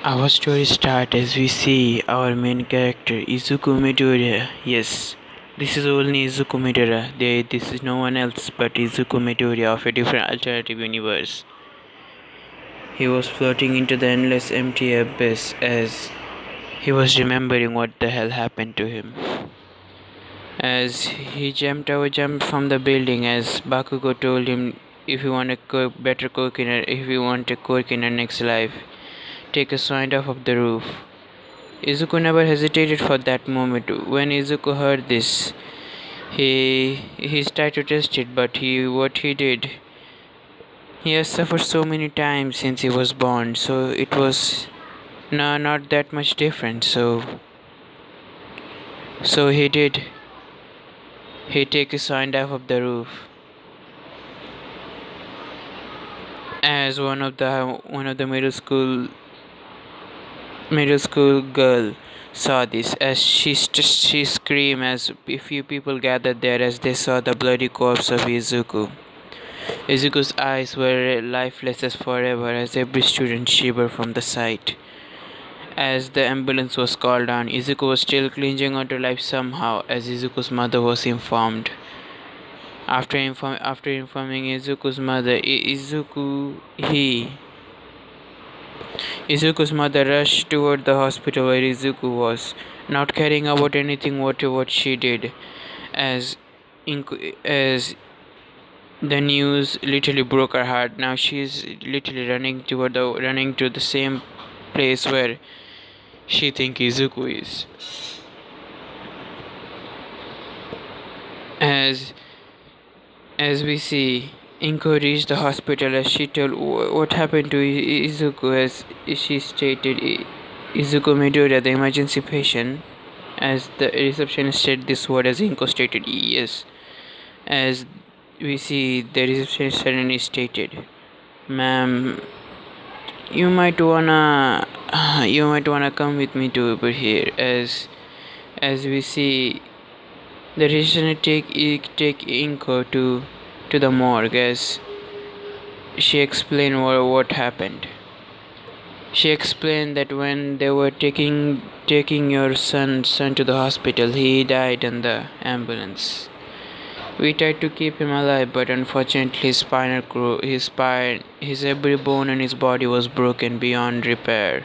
Our story starts as we see our main character Izuku Midoriya. Yes, this is only Izuku Midoriya. This is no one else but Izuku Midoriya of a different alternative universe. He was floating into the endless empty abyss as he was remembering what the hell happened to him. As he jumped from the building, as Bakugo told him, if you want if you want a quirk in your next life, take a sign off of the roof. Izuku never hesitated for that moment. When Izuku heard this, he tried to test it, but what he did, he has suffered so many times since he was born, so it was not that much different. So he did. He take a sign off of the roof. As one of the middle school girl saw this, as she screamed as a few people gathered there as they saw the bloody corpse of Izuku. Izuku's eyes were lifeless as forever as every student shivered from the sight. As the ambulance was called on, Izuku was still clinging onto life somehow as Izuku's mother was informed. After informing Izuku's mother, Izuku's mother rushed toward the hospital where Izuku was, not caring about anything what she did, as as the news literally broke her heart. Now she is literally running to the same place where she thinks Izuku is. As we see, Inko reached the hospital as she told what happened to Izuku. As she stated, Izuku Midoriya, the emergency patient. As the receptionist said this word, as Inko stated, yes. As we see, the receptionist suddenly stated, "Ma'am, you might wanna come with me to over here." As we see, the receptionist take Inko to the morgue as she explained what happened. She explained that when they were taking your son to the hospital, he died in the ambulance. We tried to keep him alive, but unfortunately his every bone in his body was broken beyond repair.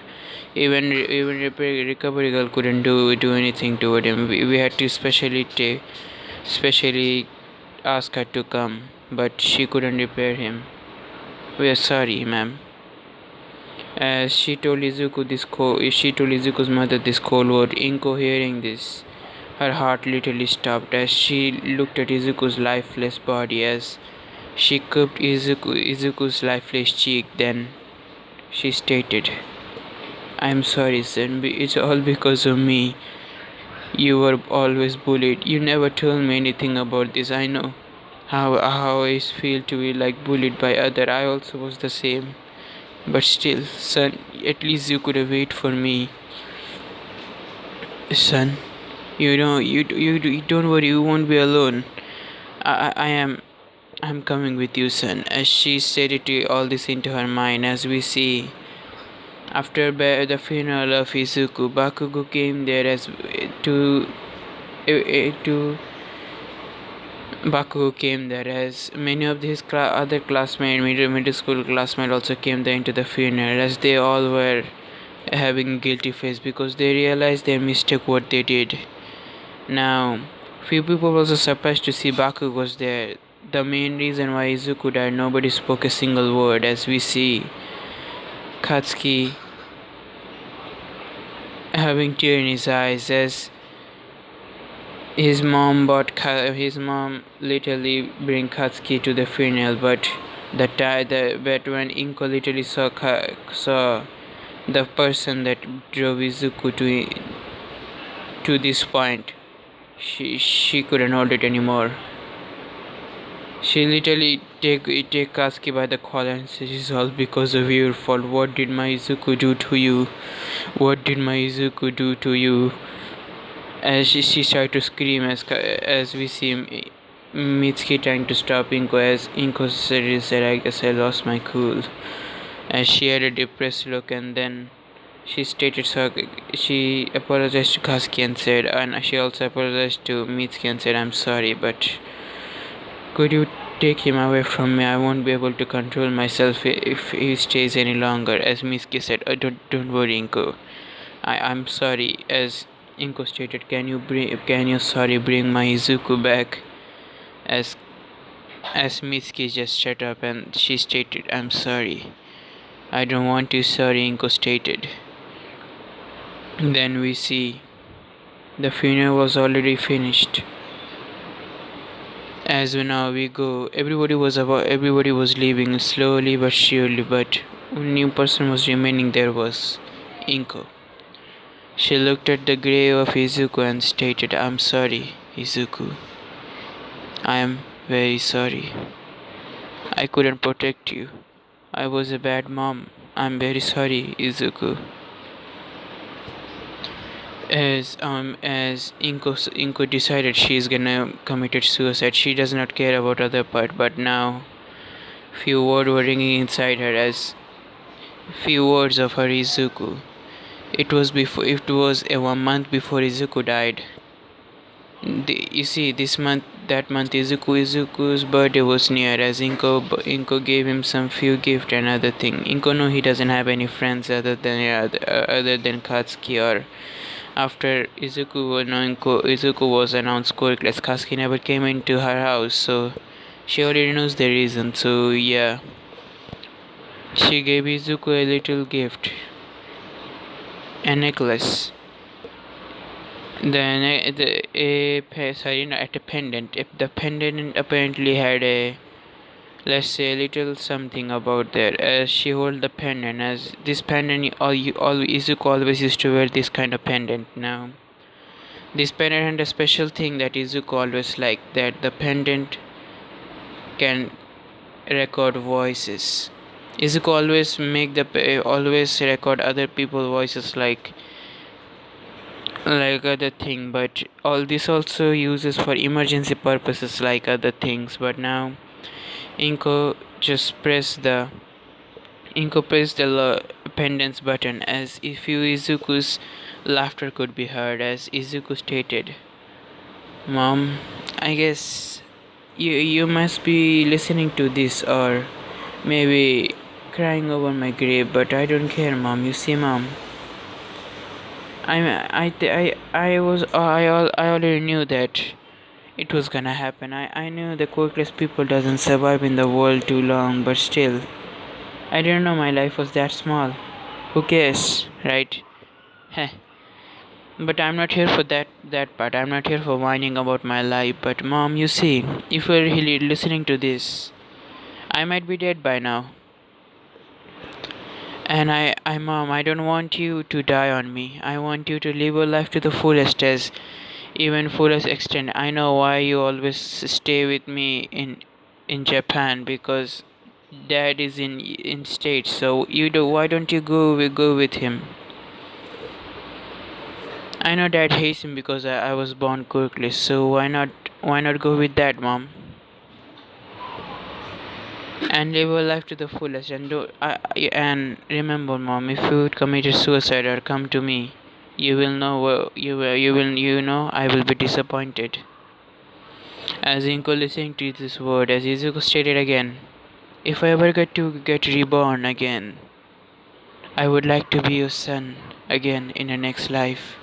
Even recovery girl couldn't do anything to him. We had to specially ask her to come, but she couldn't repair him. We are sorry, ma'am. As she told Izuku's mother this cold word. Inko, hearing this, her heart literally stopped as she looked at Izuku's lifeless body. As she cupped Izuku's lifeless cheek, then she stated, "I'm sorry, son. It's all because of me. You were always bullied. You never told me anything about this. I know how I feel to be like bullied by other. I also was the same. But still, son, at least you could have waited for me. Son, you don't worry. You won't be alone. I'm coming with you, son." As she said it, all this into her mind. As we see, after the funeral of Izuku, Bakugo came there Bakugo came there as many of his other classmates, middle school classmates, also came there into the funeral as they all were having guilty face because they realized their mistake what they did. Now, few people were also surprised to see Bakugo was there. The main reason why Izuku died, nobody spoke a single word. As we see Katsuki having tears in his eyes as his mom literally bring Katsuki to the funeral, but when Inko literally saw the person that drove Izuku to this point, she couldn't hold it anymore. She literally take Katsuki by the collar and says, "It's all because of your fault. What did my Izuku do to you? What did my Izuku do to you?" As she tried to scream as we see Mitsuki trying to stop Inko as Inko said, "I guess I lost my cool." As she had a depressed look and then She stated so she apologized to Kaski and said, and she also apologized to Mitsuki and said, I'm sorry, but could you take him away from me? I won't be able to control myself if he stays any longer. As Mitsuki said, don't worry, Inko. I'm sorry. As Inko stated, can you sorry bring my Izuku back? As Mitsuki just shut up and she stated, I'm sorry. I don't want to sorry, Inko stated. Then we see the funeral was already finished. As now we go, everybody was leaving slowly but surely, but one new person was remaining. There was Inko. She looked at the grave of Izuku and stated, I'm sorry, Izuku. I am very sorry. I couldn't protect you. I was a bad mom. I'm very sorry, Izuku. As Inko decided she's gonna committed suicide. She does not care about other part, but now few words were ringing inside her as few words of her Izuku. It was a 1 month before Izuku died. You see, that month, Izuku's birthday was near. As Inko gave him some few gift and other thing. Inko knew he doesn't have any friends other than Katsuki. Or after Izuku was announced scoreless, Katsuki never came into her house, so she already knows the reason. So yeah, she gave Izuku a little gift, a necklace. Then at a pendant. If the pendant apparently had a, let's say, a little something about there. As she held the pendant, as this pendant, Izuku always used to wear this kind of pendant. Now, this pendant had a special thing that Izuku always liked, that the pendant can record voices. Izuku always record other people's voices like other thing, but all this also uses for emergency purposes like other things. But now Inko just pressed the pendants button, as if Izuku's laughter could be heard. As Izuku stated, Mom, I guess you must be listening to this, or maybe crying over my grave, but I don't care, Mom. You see, Mom, I already knew that it was gonna happen. I knew the quirkless people doesn't survive in the world too long, but still, I didn't know my life was that small. Who cares, right? Heh. But I'm not here for that part. I'm not here for whining about my life. But Mom, you see, if you're really listening to this, I might be dead by now. And Mom, I don't want you to die on me. I want you to live your life to the fullest, as even fullest extent. I know why you always stay with me in Japan, because Dad is in States. So why don't you go with him? I know Dad hates him because I was born quirkless. So why not go with Dad, Mom? And live your life to the fullest, and remember, Mom, if you committed suicide or come to me, you will know I will be disappointed. As Inko listened to this word, as Izuku stated again, if I ever get reborn again, I would like to be your son again in the next life.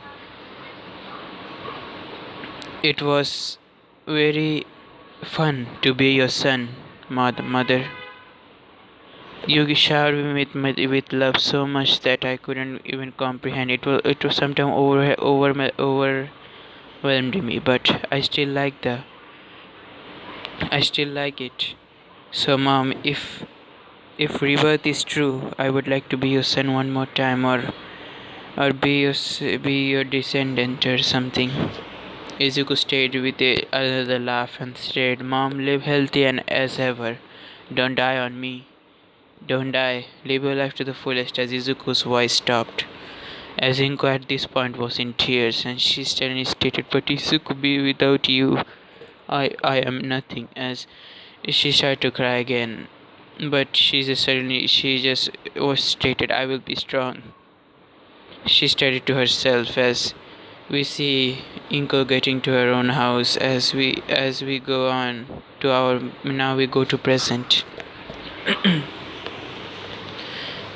It was very fun to be your son, mother. You showered me with love so much that I couldn't even comprehend. It was sometimes overwhelmed me, but I still like it. So, Mom, if rebirth is true, I would like to be your son one more time, or be your descendant or something. Izuku stayed with another laugh and said, Mom, live healthy and as ever. Don't die on me. Don't die. Live your life to the fullest. As Izuku's voice stopped. As Inko at this point was in tears, and she suddenly stated, But Izuku, be without you, I am nothing. As she started to cry again. But she just was stated, I will be strong. she started to herself as we see Inko getting to her own house as we go on to our now we go to present.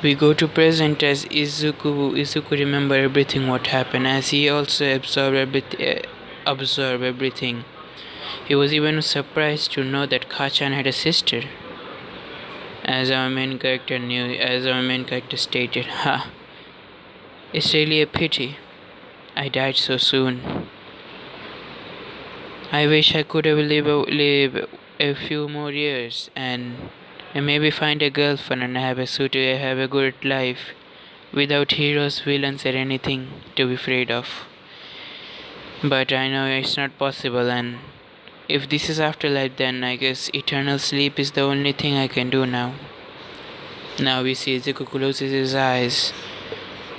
We go to present as Izuku remember everything what happened as he also absorb everything. He was even surprised to know that Kachan had a sister. As our main character stated, ha, it's really a pity. I died so soon. I wish I could have lived a few more years and maybe find a girlfriend and have a good life without heroes, villains, or anything to be afraid of. But I know it's not possible, and if this is afterlife, then I guess eternal sleep is the only thing I can do now. Now we see Izuku closes his eyes.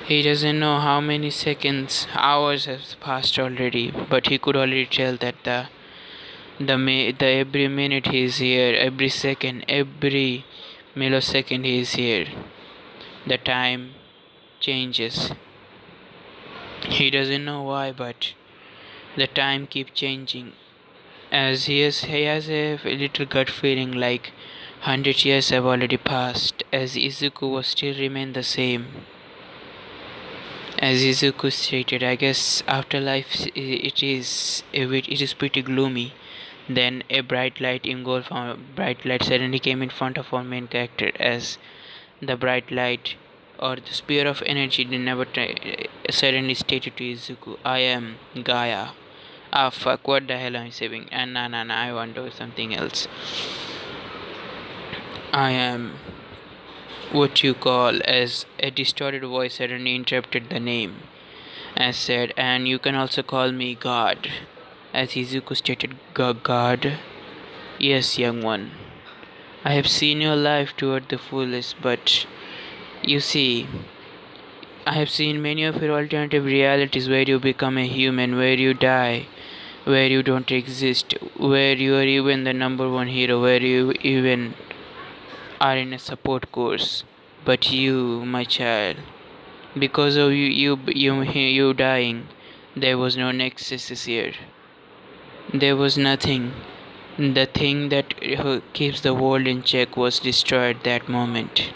He doesn't know how many seconds, hours have passed already, but he could already tell that the every minute he is here, every second, every millisecond he is here. The time changes. He doesn't know why, but the time keeps changing. As he has a little gut feeling like 100 years have already passed, as Izuku was still remain the same. As Izuku stated, I guess afterlife it is pretty gloomy. Then a bright light suddenly came in front of our main character as the bright light or the spear of energy suddenly stated to Izuku, I am Gaia. Ah fuck, what the hell am I saying? And nah, I want to do something else. I am what you call as a distorted voice suddenly interrupted the name as said, and you can also call me God. As Izuku stated, God? Yes, young one. I have seen your life toward the fullest, but you see, I have seen many of your alternative realities where you become a human, where you die, where you don't exist, where you are even the number one hero, where you even are in a support course. But you, my child, because of you dying, there was no nexus here. There was nothing. The thing that keeps the world in check was destroyed that moment.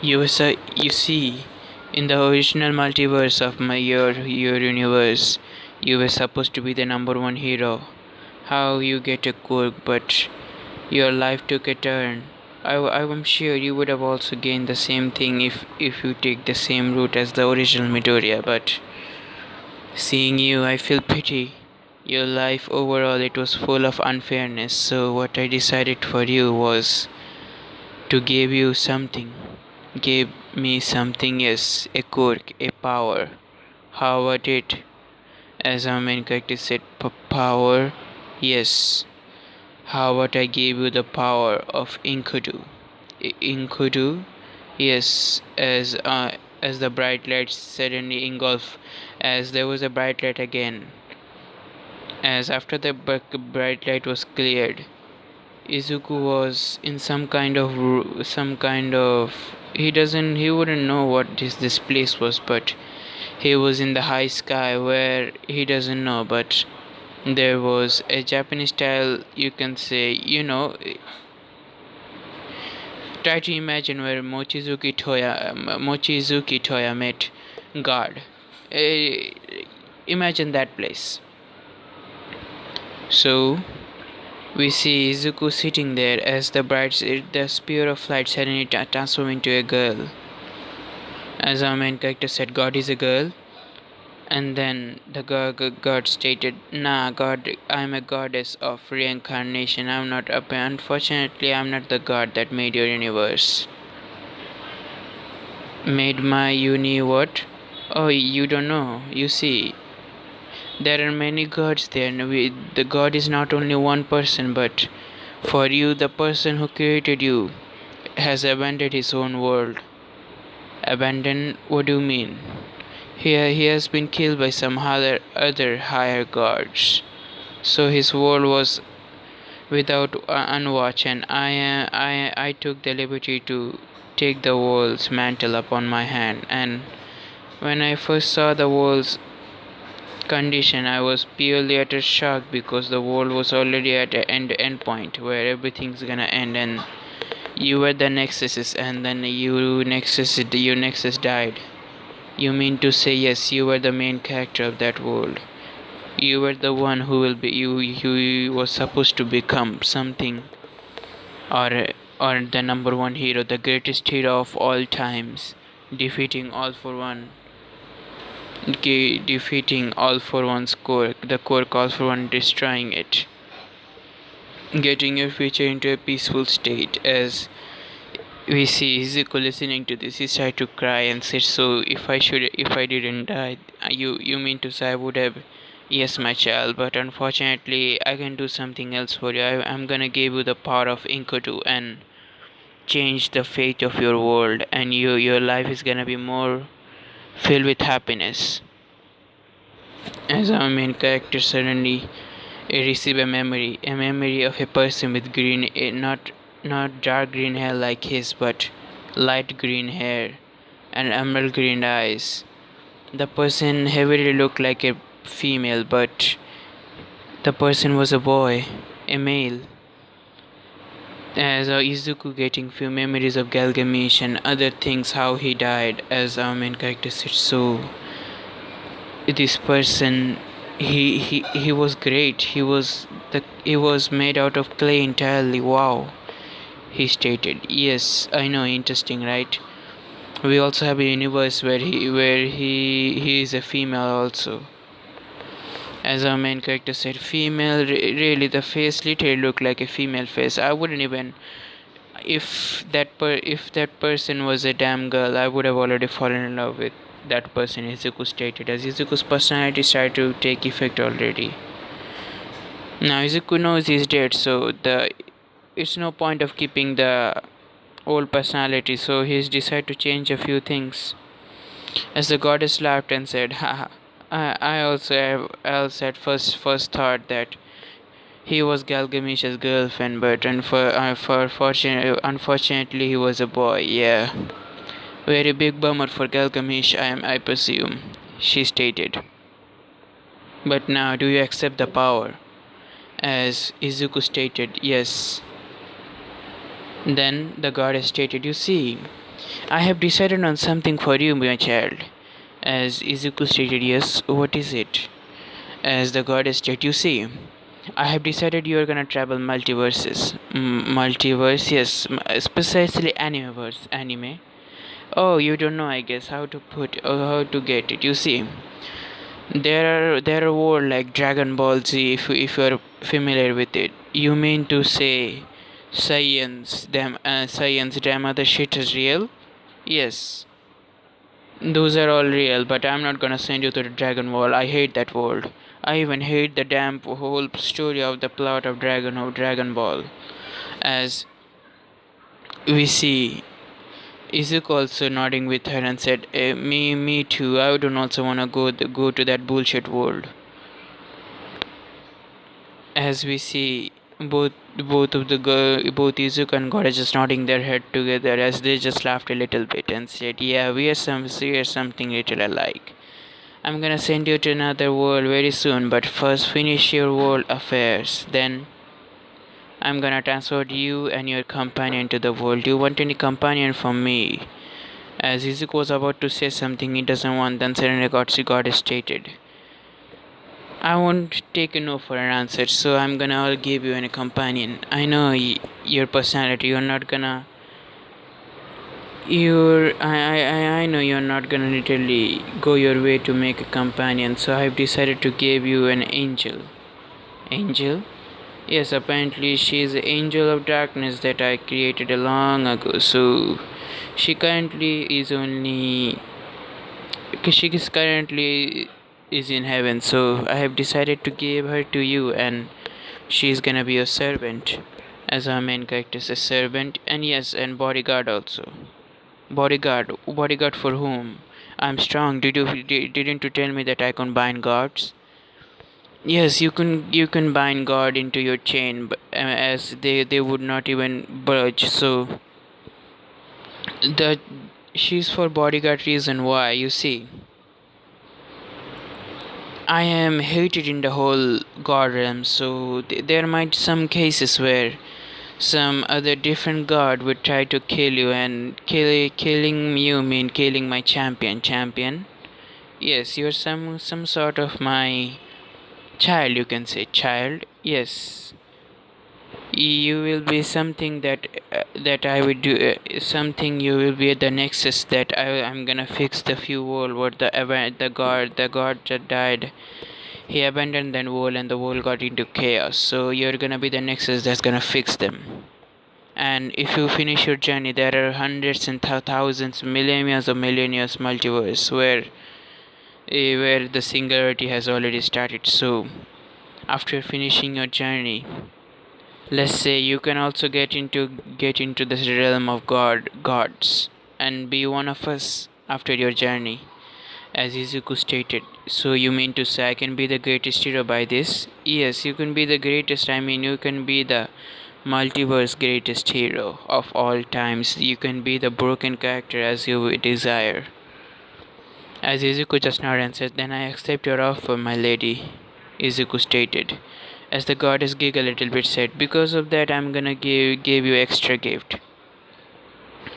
You see, in the original multiverse of your universe, you were supposed to be the number one hero. How you get a quirk, but your life took a turn. I'm sure you would have also gained the same thing if you take the same route as the original Midoriya, but seeing you, I feel pity. Your life overall, it was full of unfairness, so what I decided for you was to give you something. Give me something, yes, a quirk, a power. How about it? As our main character said, power? Yes. How about I gave you the power of Inkudu? Inkudu? Yes, as the bright light suddenly engulfed, as there was a bright light again. As after the bright light was cleared, Izuku was in he wouldn't know what this place was, but he was in the high sky where he doesn't know, but there was a Japanese style, you can say, try to imagine where Mochizuki Toya met God. Eh, Imagine that place. So we see Izuku sitting there as the spear of light suddenly transformed into a girl. As our main character said, God is a girl. And then the god stated, nah, God, I'm a goddess of reincarnation. Unfortunately, I'm not the god that made your universe. Made my uni what? Oh, you don't know. You see, there are many gods there. The god is not only one person, but for you, the person who created you has abandoned his own world. Abandoned? What do you mean? He has been killed by some other higher gods. So his world was without unwatch, and I took the liberty to take the world's mantle upon my hand. And when I first saw the world's condition, I was purely at a shock because the world was already at an end point where everything's gonna end, and you were the nexus, and then your nexus died. You mean to say, yes, you were the main character of that world. You were the one who will be you was supposed to become something, or the number one hero, the greatest hero of all times, defeating all for one, defeating all for one's core, the core all for one, destroying it, getting your future into a peaceful state. As we see Izuku listening to this, he started to cry and said, "So if I didn't die, you mean to say I would have?" "Yes, my child, but unfortunately, I can do something else for you. I'm gonna give you the power of Inkotu and change the fate of your world, and your life is gonna be more filled with happiness." As our main character suddenly receive a memory of a person with green, not dark green hair like his, but light green hair and emerald green eyes. The person heavily looked like a female, but the person was a boy, a male. As Izuku getting few memories of Gilgamesh and other things, how he died, as our main character said, "So this person, he was great. He was made out of clay entirely. Wow," he stated. "Yes, I know, interesting, right? We also have a universe where he is a female also." As our main character said, "Female, really, the face literally looked like a female face. I wouldn't even, if that person was a damn girl, I would have already fallen in love with that person," Izuku stated, as Izuku's personality started to take effect already. Now Izuku knows he's dead, so it's no point of keeping the old personality, so he's decided to change a few things. As the goddess laughed and said, "Haha, I also have else at first thought that he was Gilgamesh's girlfriend, but unfortunately he was a boy. Yeah, very big bummer for Gilgamesh, I presume," she stated. "But now, do you accept the power?" As Izuku stated, "Yes." Then the goddess stated, "You see, I have decided on something for you, my child." As Izuku stated, "Yes, what is it?" As the goddess stated, "You see, I have decided you are gonna travel multiverses." Multiverse, yes, precisely animeverse, anime. Oh, you don't know, I guess, how to get it. You see, there are world like Dragon Ball Z, if you are familiar with it. You mean to say science, damn other shit is real? Yes, those are all real, but I'm not gonna send you to the Dragon Ball. I hate that world. I even hate the damn whole story of the plot of Dragon Ball. As we see Izuku also nodding with her and said, Me too. I don't also wanna go to that bullshit world." As we see both Izuku and Gora just nodding their head together, as they just laughed a little bit and said, "Yeah, we are something little alike. I'm gonna send you to another world very soon, but first finish your world affairs. Then I'm gonna transfer you and your companion to the world. Do you want any companion from me?" As Izuku was about to say something he doesn't want, then suddenly got stated, "I won't take a no for an answer, so I'm gonna give you a companion. I know your personality. You're not gonna. I know you're not gonna literally go your way to make a companion, so I've decided to give you an angel." "Angel?" "Yes, apparently she is the angel of darkness that I created a long ago. So she currently is only. She is currently is in heaven, so I have decided to give her to you, and she's gonna be your servant." As our main character is a servant, and yes, and bodyguard also. Bodyguard for whom? "I'm strong. Didn't you tell me that I can bind guards?" Yes, you can bind God into your chain, as they would not even budge. So the she's for bodyguard reason. Why? You see, I am hated in the whole God realm. So there might some cases where some other different god would try to kill you, and killing you mean killing my champion. Yes, you're some sort of my child, you can say child. Yes, you will be something that I would do, something you will be the nexus that I'm gonna fix the few wall what the god that died. He abandoned that wall and the wall got into chaos, so you're gonna be the nexus that's gonna fix them. And if you finish your journey, there are hundreds and thousands, millennia multiverse where the singularity has already started. So after finishing your journey, let's say you can also get into this realm of gods and be one of us after your journey, as Izuku stated. So you mean to say I can be the greatest hero by this? Yes, you can be the greatest. I mean, you can be the multiverse greatest hero of all times. You can be the broken character as you desire. As Izuku just nodded and said, "Then I accept your offer, my lady," Izuku stated. As the goddess giggled a little bit, said, "Because of that, I'm gonna give you extra gift.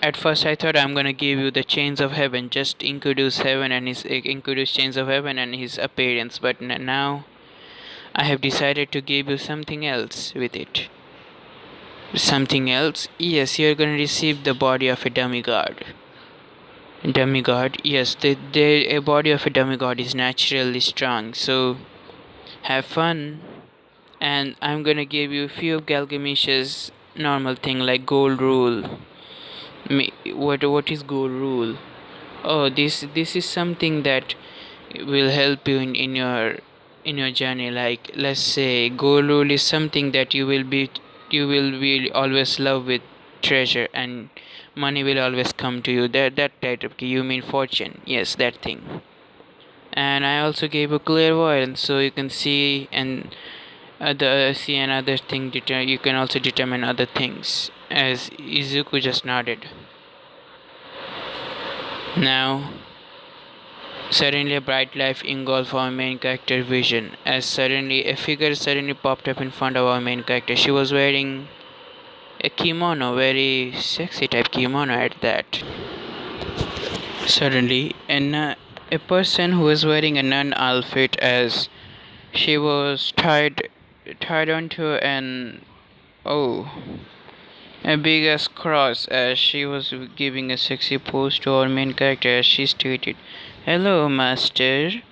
At first, I thought I'm gonna give you the chains of heaven, just introduce chains of heaven and his appearance, but now I have decided to give you something else with it." Something else? Yes, you're gonna receive the body of a demigod. Demigod? Yes, a body of a demigod is naturally strong, so have fun. And I'm gonna give you a few of Gilgamesh's normal thing like gold rule. What is gold rule? Oh, this is something that will help you in your journey. Like, let's say goal rule is something that you will be always love with treasure, and money will always come to you. That type of, you mean fortune? Yes, that thing. And I also gave a clairvoyance, so you can see and see another thing. You can also determine other things. As Izuku just nodded. Now suddenly a bright light engulfed our main character's vision, as suddenly a figure suddenly popped up in front of our main character. She was wearing a kimono, very sexy type kimono at that. Suddenly, a person who was wearing a nun outfit, as she was tied onto an, oh, a big ass cross, as she was giving a sexy pose to our main character, as she stated, "Hello, master,"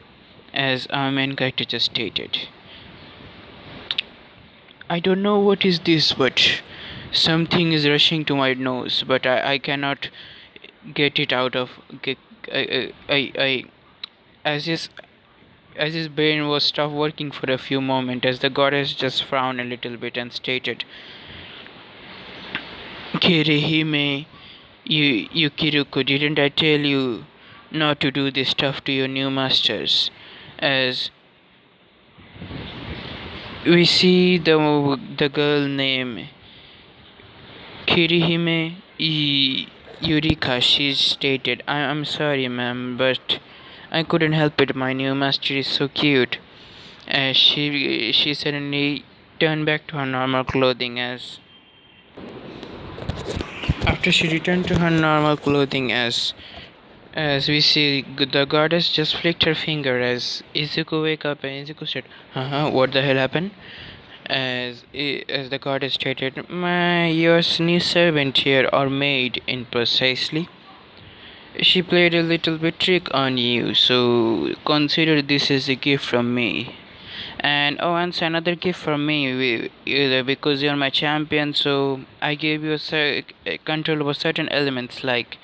as our main character just stated. I don't know what is this, but something is rushing to my nose, but I cannot get it out of. As his brain was stopped working for a few moments, as the goddess just frowned a little bit and stated, "Kirihime, you Kiruku, didn't I tell you not to do this stuff to your new masters?" As we see the girl named Kirihime Yurika, she stated, I'm sorry, ma'am, but I couldn't help it. My new master is so cute." As she suddenly turned back to her normal clothing, after she returned to her normal clothing, as we see the goddess just flicked her finger as Izuku wake up, and Izuku said, what the hell happened?" As the goddess stated, your new servant here, or maid in precisely, she played a little bit trick on you, so consider this as a gift from me. And it's another gift from me, because you're my champion, so I gave you a control over certain elements like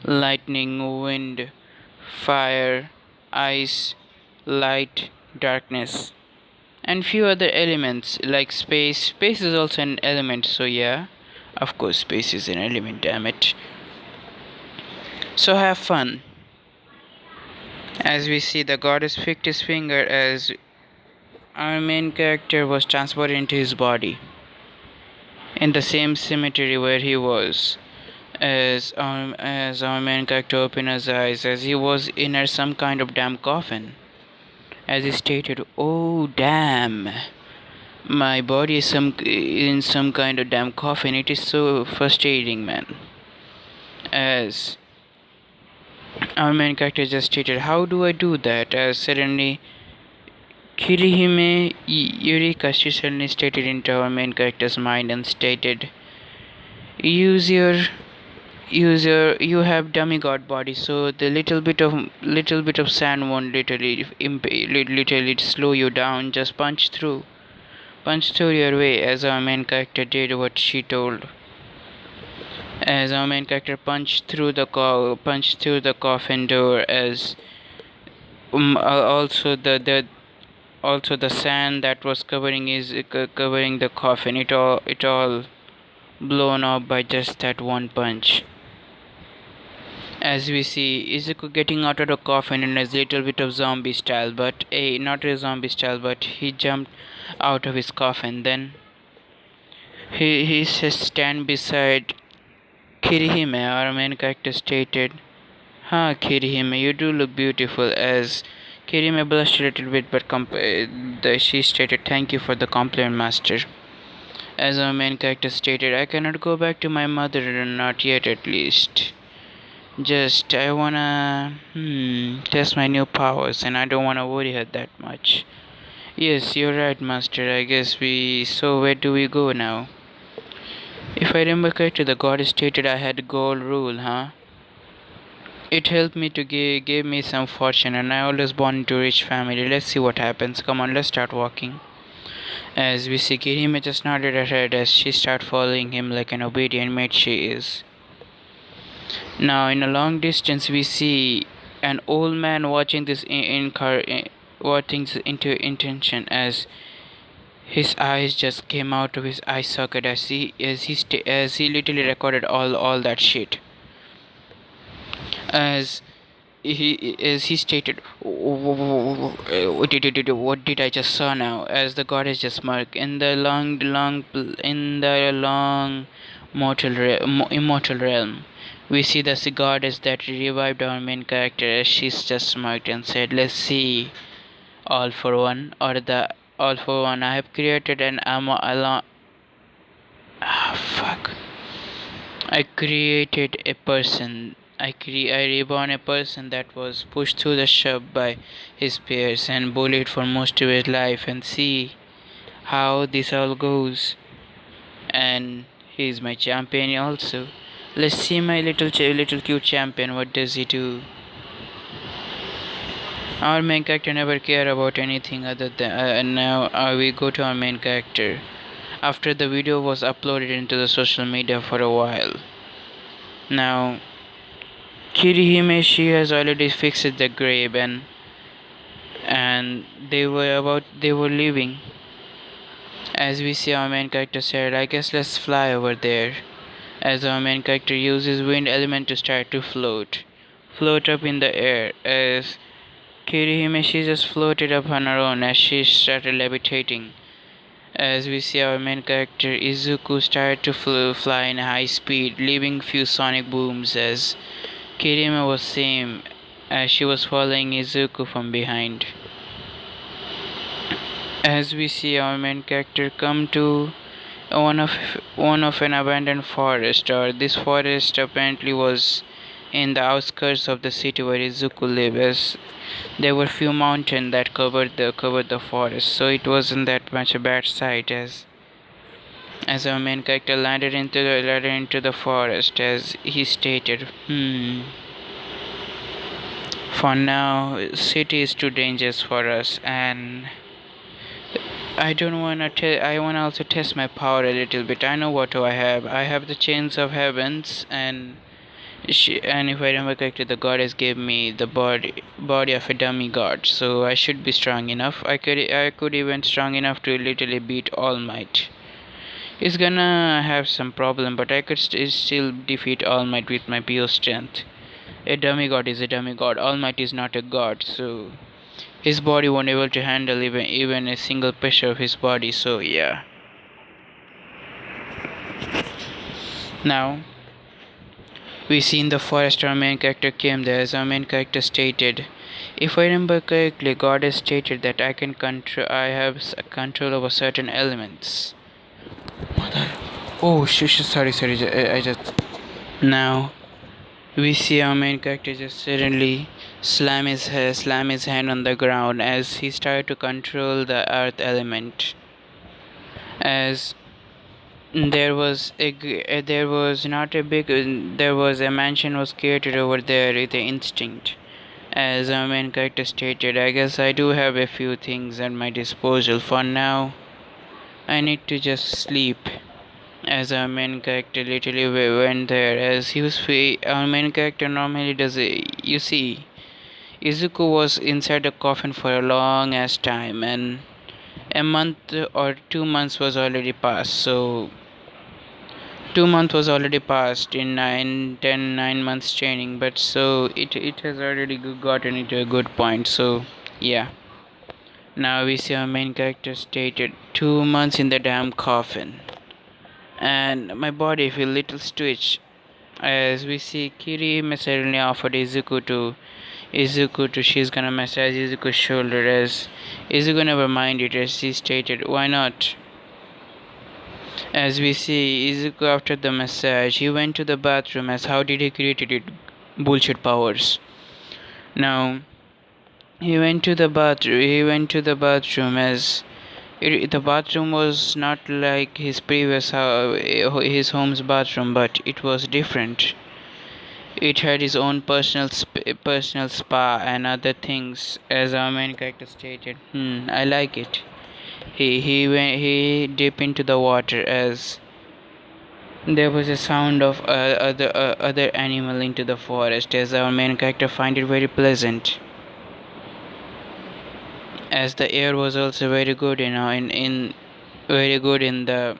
lightning, wind, fire, ice, light, darkness, and few other elements like space. Space is also an element, so yeah, of course, space is an element, damn it. So have fun. As we see, the goddess flicked his finger as our main character was transported into his body in the same cemetery where he was. As our main character opened his eyes, as he was in some kind of damn coffin. As he stated, "Oh damn, my body is in some kind of damn coffin. It is so frustrating, man." As our main character just stated, "How do I do that?" As suddenly Kirihime Yurika suddenly stated into our main character's mind and stated, "Use your you have demigod body, so the little bit of sand won't literally slow you down. Just punch through your way." As our main character did what she told. As our main character punched through the coffin door. As also the sand that was covering the coffin, it all blown up by just that one punch. As we see Izuku getting out of the coffin in a little bit of zombie style, but not a zombie style, but he jumped out of his coffin. Then he just stand beside Kirihime. Our main character stated, "Ha, Kirihime, you do look beautiful." As Kirihime blushed a little bit, but she stated, "Thank you for the compliment, master." As our main character stated, "I cannot go back to my mother, not yet at least. Just I wanna test my new powers, and I don't wanna worry her that much." "Yes, you're right, master. I guess we. So where do we go now?" "If I remember correctly, the god stated I had gold rule, huh? It helped me to give me some fortune, and I always born into a rich family. Let's see what happens. Come on, let's start walking." As we see Kirime just nodded her head as she started following him like an obedient maid she is. Now, in a long distance, we see an old man watching this watching this into intention. As his eyes just came out of his eye socket as he literally recorded all that shit. As he stated, "What did I just saw now?" As the goddess just smirked in the long immortal realm. We see the goddess that revived our main character as she's just smirked and said, "Let's see, all for one, I have created an fuck. I created a person. I reborn a person that was pushed through the shop by his peers and bullied for most of his life, and see how this all goes. And he's my champion also. Let's see my little cute champion. What does he do?" Our main character never cared about anything other than. Now we go to our main character. After the video was uploaded into the social media for a while. Now, Kirihime, she has already fixed the grave, and they were leaving. As we see, our main character said, "I guess let's fly over there." As our main character uses wind element to start to float up in the air. As Kirihime, she just floated up on her own as she started levitating. As we see, our main character Izuku started to fly in high speed, leaving few sonic booms. As Kirima was same, as she was following Izuku from behind. As we see, our main character come to one of an abandoned forest, or this forest apparently was in the outskirts of the city where Izuku lived. As there were few mountains that covered the forest, so it wasn't that much a bad sight. As our main character landed into the forest, as he stated, "For now, city is too dangerous for us, and I don't wanna. I wanna also test my power a little bit. I know what do I have. I have the chains of heavens, and if I remember correctly, the goddess gave me the body of a demigod, so I should be strong enough. I could even strong enough to literally beat All Might. He's gonna have some problem, but I could still defeat All Might with my pure strength. A demigod is a demigod. All Might is not a god, so his body won't able to handle even a single pressure of his body. So yeah. Now we see in the forest our main character came there. As our main character stated, if I remember correctly, God has stated that I have control over certain elements. Mother. Oh, sorry. I just. Now we see our main character just suddenly slam his hand on the ground as he started to control the earth element. As there was not a big there was a mansion was created over there with the instinct. As our main character stated, I guess I do have a few things at my disposal. For now, I need to just sleep. As our main character literally went there, as he was free. Our main character normally does it. You see, Izuku was inside the coffin for a long ass time, and a month or 2 months was already passed. So 2 months was already passed in 9 months training, but so it has already gotten into a good point. So yeah. Now we see our main character stated 2 months in the damn coffin, and my body feel little twitch. As we see Kirihime suddenly offered Izuku to she's gonna massage Izuku's shoulder. As Izuku never minded, as she stated, why not? As we see Izuku after the massage, he went to the bathroom. As how did he create it? Bullshit powers. Now he went to the bathroom. As the bathroom was not like his previous his home's bathroom, but it was different. It had his own personal spa and other things. As our main character stated, I like it. He dipped into the water. As there was a sound of other animal into the forest. As our main character find it very pleasant. As the air was also very good, in very good in the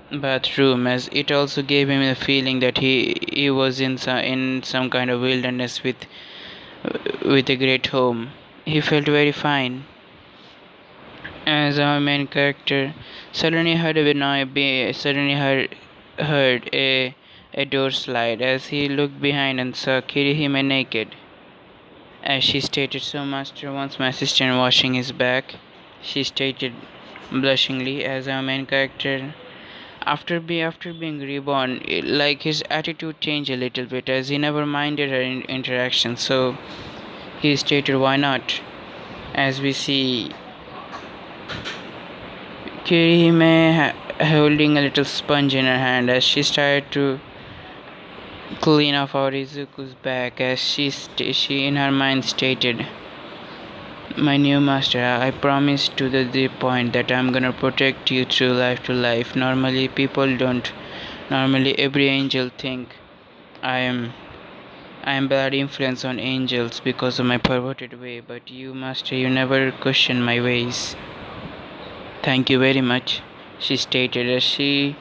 bathroom. As it also gave him the feeling that he was in some kind of wilderness with a great home. He felt very fine. As our main character suddenly heard a door slide. As he looked behind and saw Kirihime naked. As she stated, so master wants my assistant washing his back, she stated blushingly. As our main character after being reborn, like his attitude changed a little bit, as he never minded her interaction. So he stated, why not? As we see Kirihime holding a little sponge in her hand, as she started to clean off our Izuku's back. As she in her mind stated, my new master, I promise to the point that I'm gonna protect you through life to life. Normally people don't. Normally every angel think I am bad influence on angels because of my perverted way, but you master, you never question my ways. Thank you very much, she stated. As she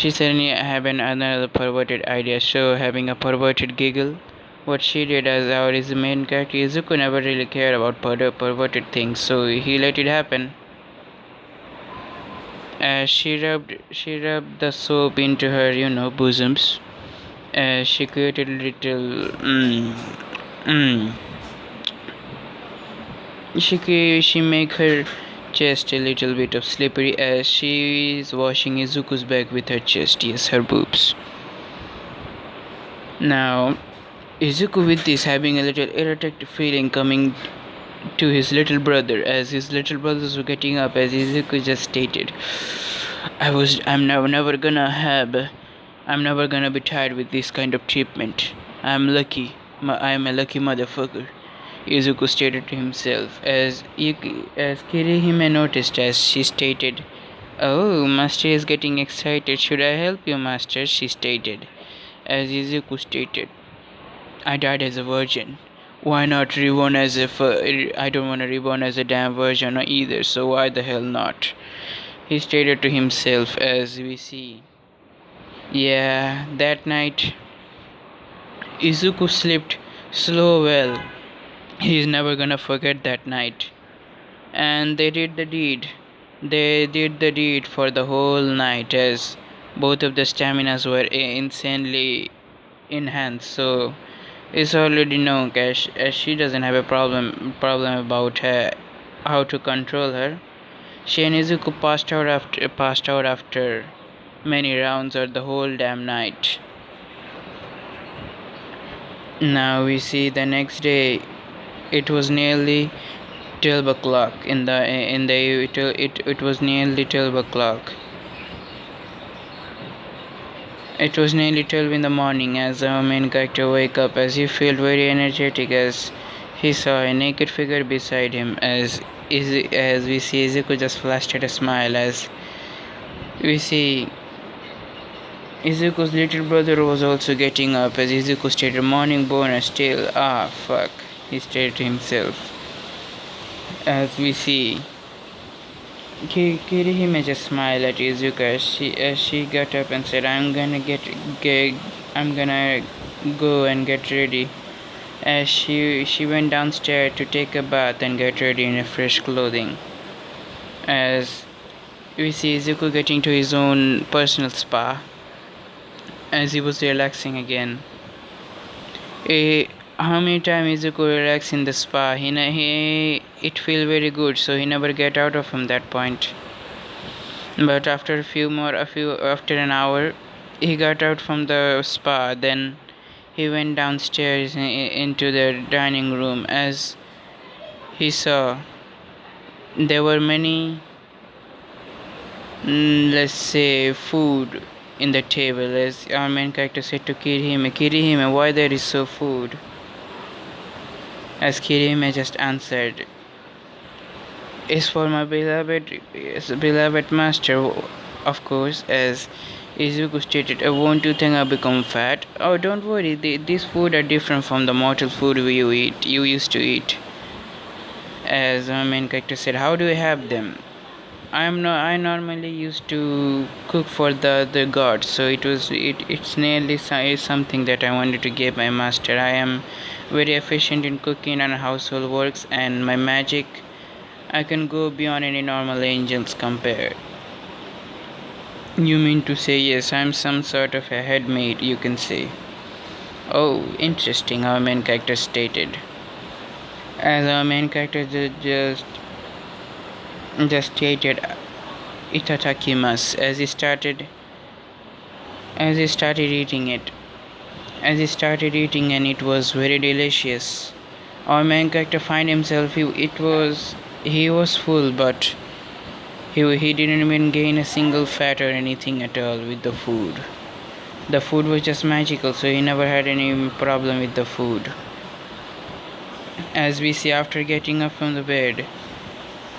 suddenly had another perverted idea. So having a perverted giggle, what she did, as our is the main character Izuku never really cared about perverted things, so he let it happen. As she rubbed the soap into her bosoms. As she created a little she make her chest a little bit of slippery, as she is washing Izuku's back with her chest. Yes, her boobs. Now Izuku with this having a little irritated feeling coming to his little brother. As his little brothers were getting up, as Izuku just stated, I'm never gonna be tired with this kind of treatment. I'm lucky. I'm a lucky motherfucker, Izuku stated to himself. As Kirihime noticed, as she stated, oh, master is getting excited. Should I help you, master? She stated. As Izuku stated, I died as a virgin. Why not reborn as I don't want to reborn as a damn virgin either, so why the hell not? He stated to himself. As we see, yeah, that night Izuku slept slow well. He's never gonna forget that night. And they did the deed. They did the deed for the whole night as both of the staminas were insanely enhanced. So it's already known as she doesn't have a problem about her how to control her. She and Izuku passed out after many rounds or the whole damn night. Now we see the next day. It was nearly 12 o'clock it was nearly 12 o'clock. It was nearly 12 in the morning as our main character wake up as he felt very energetic as he saw a naked figure beside him as we see Izuku just flashed at a smile as we see Izuku's little brother was also getting up as Izuku stated morning bonus still fuck, he stated to himself as we see Kirihime just smiled at Izuku as she got up and said, I'm gonna go and get ready." As she went downstairs to take a bath and get ready in a fresh clothing. As we see Izuku getting to his own personal spa as he was relaxing again. How many times Izuku relaxed in the spa, it feel very good, so he never get out of from that point. But after after an hour, he got out from the spa. Then he went downstairs into the dining room as he saw there were many, let's say, food in the table. As our main character said to Kirihime, why there is so food? As Kirihime just answered, "Is for my beloved master, of course." As Izuku stated, "Won't you think I'll become fat?" "Oh, don't worry, these food are different from the mortal food you used to eat." As our main character said, "How do you have them?" I normally used to cook for the gods, so it's nearly something that I wanted to give my master. I am very efficient in cooking and household works, and my magic, I can go beyond any normal angels compare." "You mean to say, yes, I'm some sort of a head maid, you can say." "Oh, interesting," our main character stated. As our main character just stated "itadakimasu" as he started eating it. As he started eating, and it was very delicious. Our main character find himself he was full, but he didn't even gain a single fat or anything at all with the food. The food was just magical, so he never had any problem with the food. As we see, after getting up from the bed,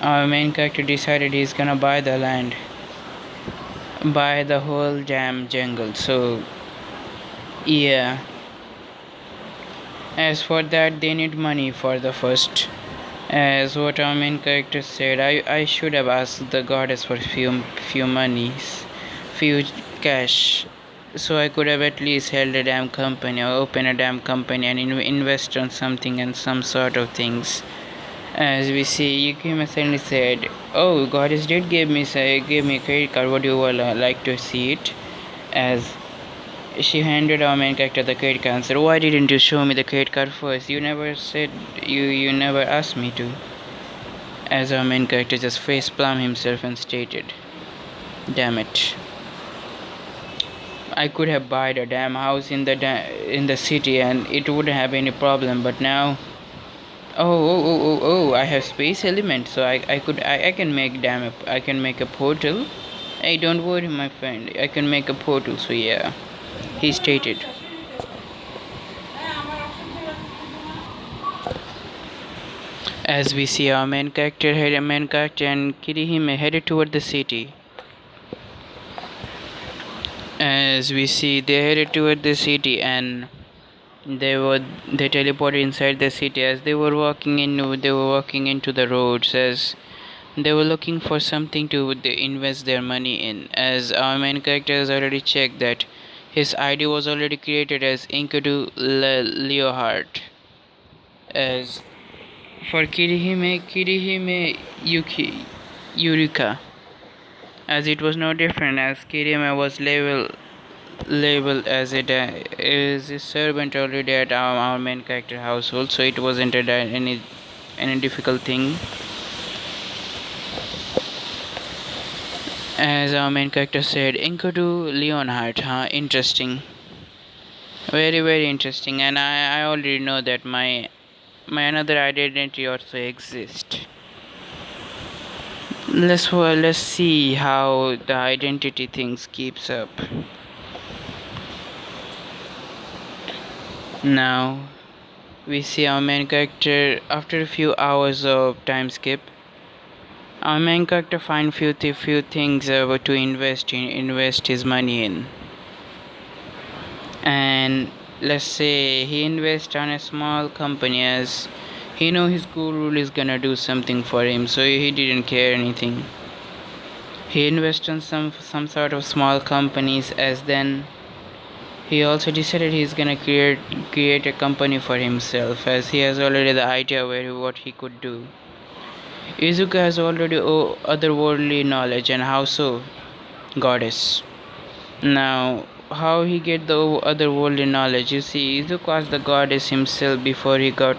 our main character decided he's gonna buy the land, buy the whole damn jungle. So yeah, as for that, they need money for the first. As what our main character said, I should have asked the goddess for few monies, few cash, so I could have at least held a damn company or open a damn company and invest on something and some sort of things. As we see, Yukima suddenly said, "Oh, goddess did give me a credit card. Would you like to see it?" As she handed our main character the credit card and said, "Why didn't you show me the credit card first? You never said you never asked me to." As our main character just face palm himself and stated, "Damn it. I could have bought a damn house in the city and it wouldn't have any problem, but now oh, I have space element, so I can make a portal. Hey, don't worry, my friend, I can make a portal." So yeah, he stated. As we see, our main character and Kirihime headed toward the city. As we see, they headed toward the city and they teleported inside the city. As they were walking into the roads as they were looking for something to invest their money in. As our main character has already checked that his ID was already created as Enkidu Leohart. As For Kirihime Eureka, as it was no different, as Kirihime was labeled as is a servant already at our main character household, so it wasn't any difficult thing. As our main character said, Enkidu Leonhardt, huh? Interesting. Very, very interesting. And I already know that my another identity also exists. Let's see how the identity things keeps up. Now we see our main character after a few hours of time skip. Our main character find few things to invest his money in, and let's say he invests on a small company as he know his guru is gonna do something for him, so he didn't care anything. He invests on some sort of small companies, as then he also decided he's gonna create a company for himself, as he has already the idea where what he could do. Izuka has already otherworldly knowledge, and how so? Goddess. Now, how he get the otherworldly knowledge? You see, Izuku asked the goddess himself before he got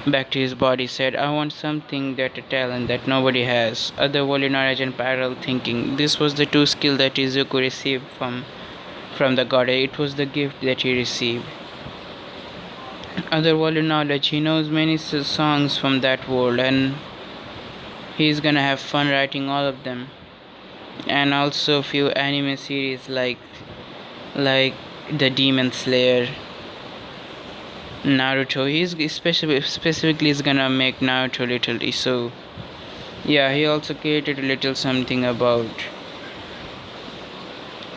back to his body. Said, "I want something that a talent that nobody has: otherworldly knowledge and parallel thinking." This was the two skill that Izuku received from the goddess. It was the gift that he received. Otherworldly knowledge. He knows many songs from that world, and he's gonna have fun writing all of them. And also a few anime series like the Demon Slayer, Naruto. He's specifically is gonna make Naruto literally. So yeah, he also created a little something about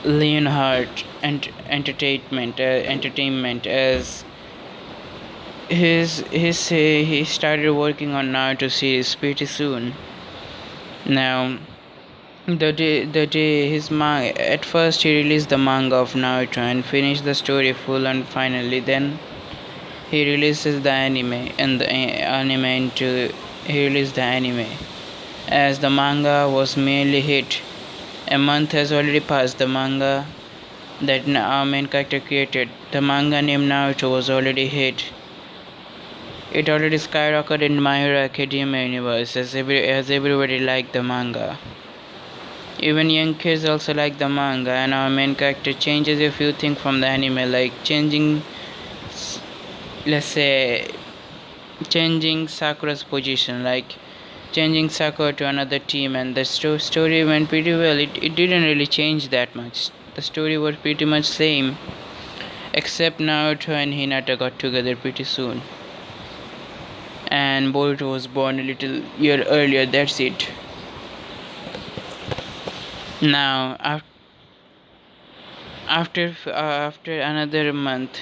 Leonhardt and entertainment, as he started working on Naruto series pretty soon. Now the day his manga, at first he released the manga of Naruto and finished the story full, and finally then he releases the anime, and the anime into he released the anime, as the manga was mainly hit. A month has already passed. The manga that our main character created, the manga named Naruto, was already hit. It already skyrocketed in My Hero Academia universe, as everybody liked the manga. Even young kids also like the manga, and our main character changes a few things from the anime, like let's say, changing Sakura's position, like changing Sakura to another team, and the story went pretty well. It didn't really change that much. The story was pretty much same, except Naruto and Hinata got together pretty soon, and Boruto was born a little year earlier. That's it. Now, after another month,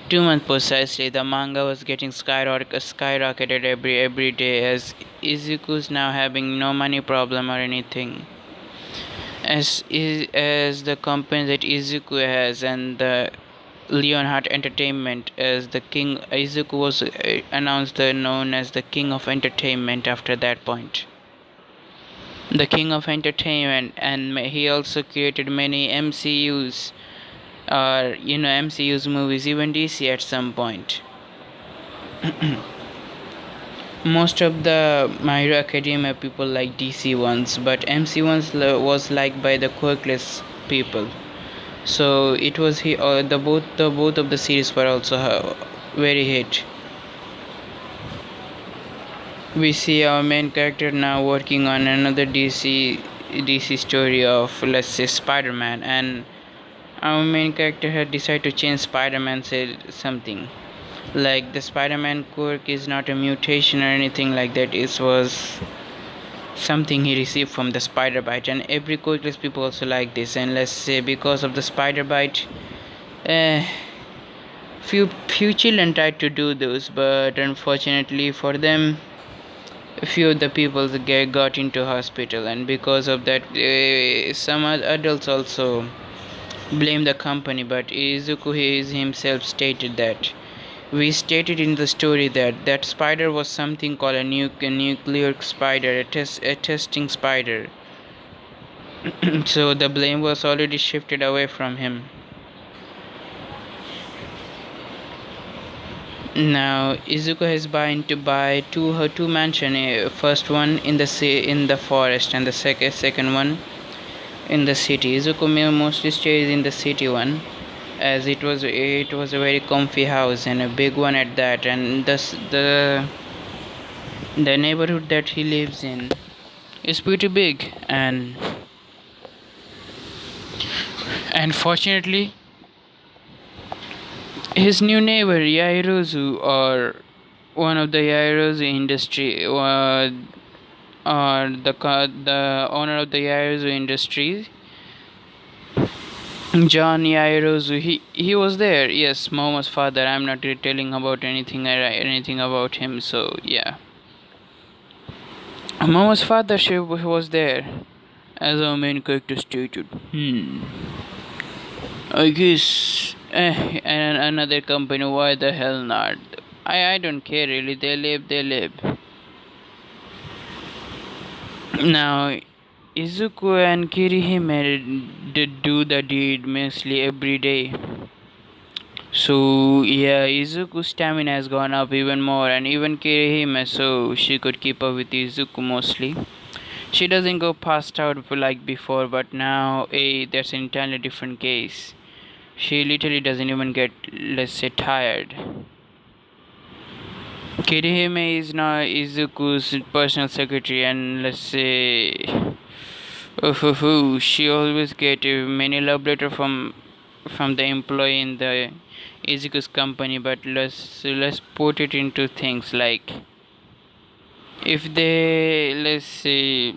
2 months precisely, the manga was getting skyrocketed every day, as Izuku's now having no money problem or anything. As the company that Izuku has, and the Leonhardt Entertainment as the king, Izuku was announced known as the king of entertainment after that point. The king of entertainment, and he also created many MCUs, or MCU's movies, even DC at some point. Most of the My Hero Academia people like DC ones, but MC ones was liked by the quirkless people. So it was the both of the series were also very hit. We see our main character now working on another DC story of, let's say, Spider-Man, and our main character had decided to change Spider-Man something. Like the Spider-Man quirk is not a mutation or anything like that. It was something he received from the spider bite, and every quirkless people also like this. And let's say because of the spider bite, few children tried to do those, but unfortunately for them, a few of the people got into hospital, and because of that, some adults also blame the company. But Izuku himself stated that We stated in the story that that spider was something called a nuclear spider, a testing spider. So the blame was already shifted away from him. Now Izuku has been to buy two mansion. First one in the forest, and the second one in the city. Izuku mostly stays in the city one, as it was a very comfy house and a big one at that. And the neighborhood that he lives in is pretty big, and fortunately his new neighbor Yairozu, or one of the Yairozu industry, or the owner of the Yairozu industry, John Yairozu, he was there. Yes, Momo's father. I'm not really telling about anything about him. So yeah, Momo's father she was there, as our main character stated. I guess, and another company. Why the hell not? I don't care really. They live. They live. Now, Izuku and Kirihime did do the deed mostly every day. So yeah, Izuku's stamina has gone up even more, and even Kirihime, so she could keep up with Izuku mostly. She doesn't go passed out like before, but now, that's an entirely different case. She literally doesn't even get, let's say, tired. Kirihime is now Izuku's personal secretary, and let's say, she always get many love letter from the employee in the Izuku's company. But let's put it into things like, if they, let's say,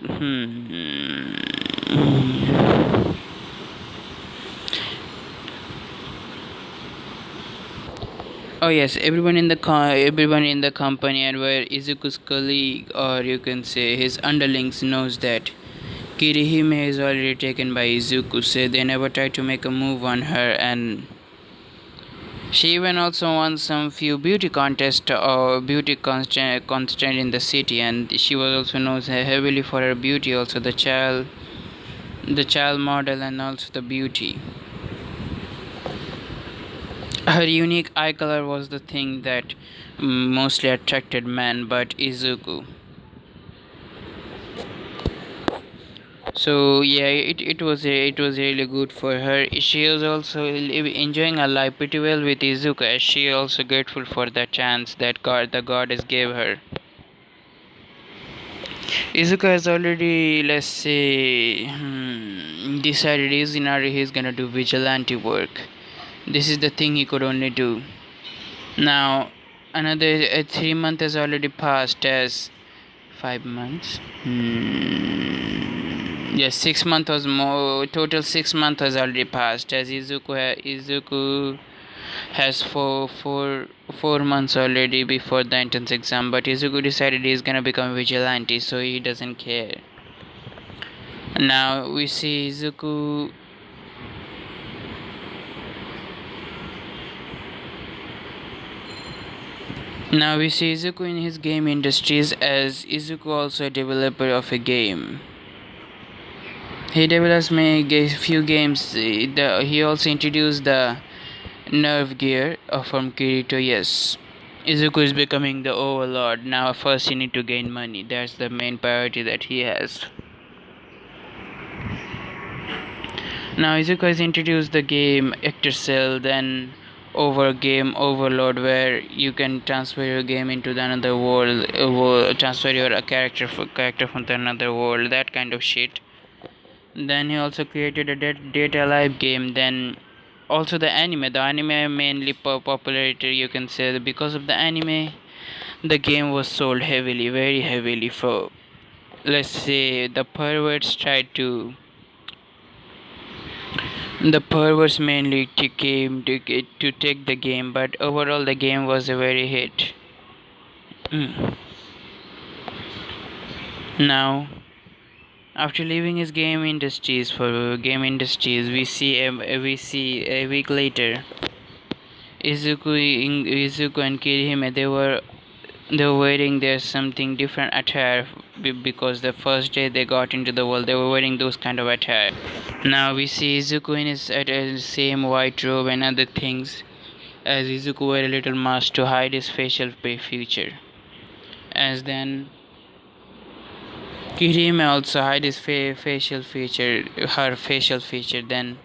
oh yes, everyone in the company, and where Izuku's colleague, or you can say his underlings, knows that Kirihime is already taken by Izuku, so they never try to make a move on her. And she even also won some few beauty contests or beauty contest in the city, and she was also known heavily for her beauty, also the child model, and also the beauty. Her unique eye color was the thing that mostly attracted men, but Izuku. So yeah, it was really good for her. She was also enjoying her life pretty well with Izuku, as she also grateful for the chance that the goddess gave her. Izuku has already, let's say, decided he's gonna do vigilante work. This is the thing he could only do. Now, another 3 months has already passed, as 5 months. Yes, 6 months was more. Total 6 months has already passed, as Izuku has four months already before the entrance exam. But Izuku decided he's gonna become vigilante, so he doesn't care. Now we see Izuku. Now we see Izuku in his game industries, as Izuku also a developer of a game. He develops a few games. He also introduced the Nerve Gear from Kirito. Yes, Izuku is becoming the overlord. Now first he need to gain money. That's the main priority that he has. Now Izuku has introduced the game Actor Cell, then game Overlord, where you can transfer your game into another world, transfer your character from another world, that kind of shit. Then he also created a Data Alive game. Then also the anime mainly popularity, you can say, because of the anime the game was sold heavily, very heavily, for, let's say, the perverts mainly came to take the game, but overall the game was a very hit. Now, after leaving his game industries, we see a week later Izuku and Kirihime, they were wearing their something different attire because the first day they got into the world they were wearing those kind of attire. Now we see Izuku in his same white robe and other things, as Izuku wore a little mask to hide his facial feature. As then Kirihime also hide his facial feature, her facial feature. Then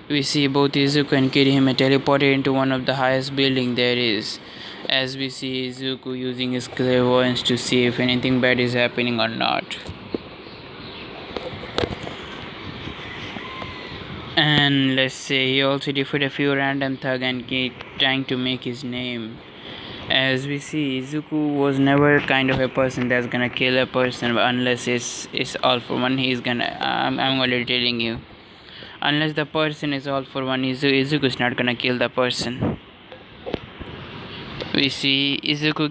we see both Izuku and Kirihime teleported into one of the highest building there is, as we see Izuku using his clairvoyance to see if anything bad is happening or not. And let's say he also defeated a few random thugs and trying to make his name. As we see, Izuku was never kind of a person that's gonna kill a person unless it's all for one. He's gonna. I'm already telling you. Unless the person is all for one, Izuku is not gonna kill the person. We see Izuku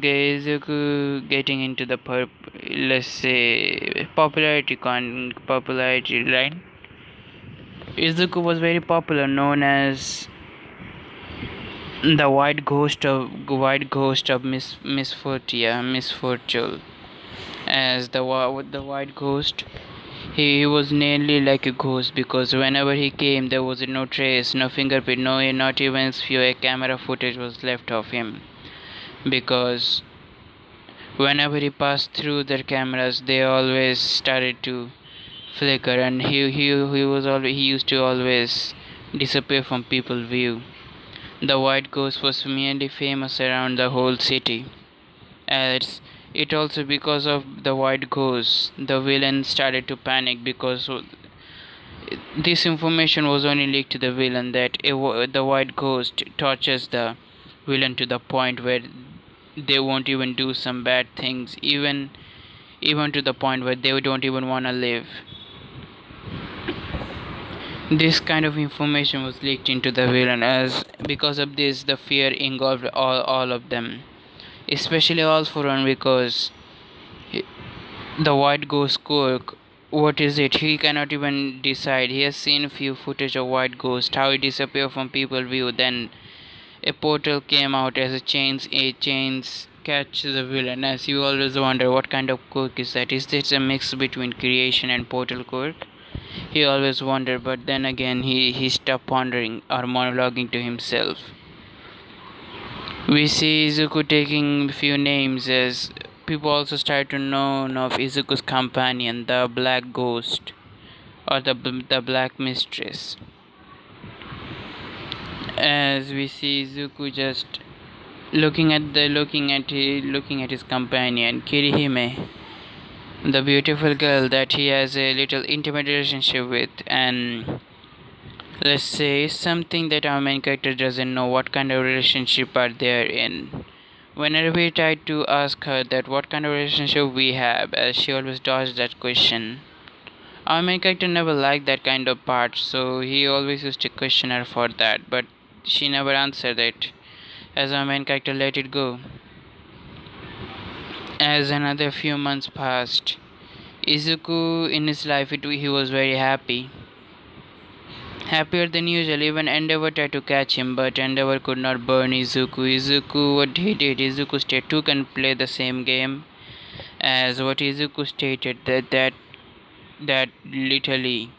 getting into the let's say popularity line. Izuku was very popular, known as the white ghost of misfortune. As the white ghost, he was nearly like a ghost because whenever he came, there was no trace, no fingerprint, not even few camera footage was left of him. Because whenever he passed through their cameras, they always started to flicker, and he used to always disappear from people's view. The white ghost was merely famous around the whole city. As it also because of the white ghost, the villain started to panic because this information was only leaked to the villain that the white ghost tortures the villain to the point where they won't even do some bad things, even to the point where they don't even want to live. This kind of information was leaked into the villain, as because of this the fear engulfed all of them, especially All For One, because the white ghost Cork, what is it? He cannot even decide. He has seen a few footage of white ghost, how he disappeared from people's view. Then a portal came out as a chains catch the villain. As you always wonder what kind of quirk is that? Is this a mix between creation and portal quirk? He always wondered, but then again he stopped pondering or monologuing to himself. We see Izuku taking few names as people also start to know of Izuku's companion, the Black Ghost, or the Black Mistress. As we see Izuku just looking at his companion Kirihime, the beautiful girl that he has a little intimate relationship with, and let's say something that our main character doesn't know what kind of relationship are they in. Whenever we try to ask her that what kind of relationship we have, as she always dodged that question. Our main character never liked that kind of part, so he always used to question her for that, but she never answered it, as our main character let it go. As another few months passed, Izuku in his life he was very happy. Happier than usual, even Endeavor tried to catch him, but Endeavor could not burn Izuku. What he did, Izuku stayed took and played the same game, as what Izuku stated that literally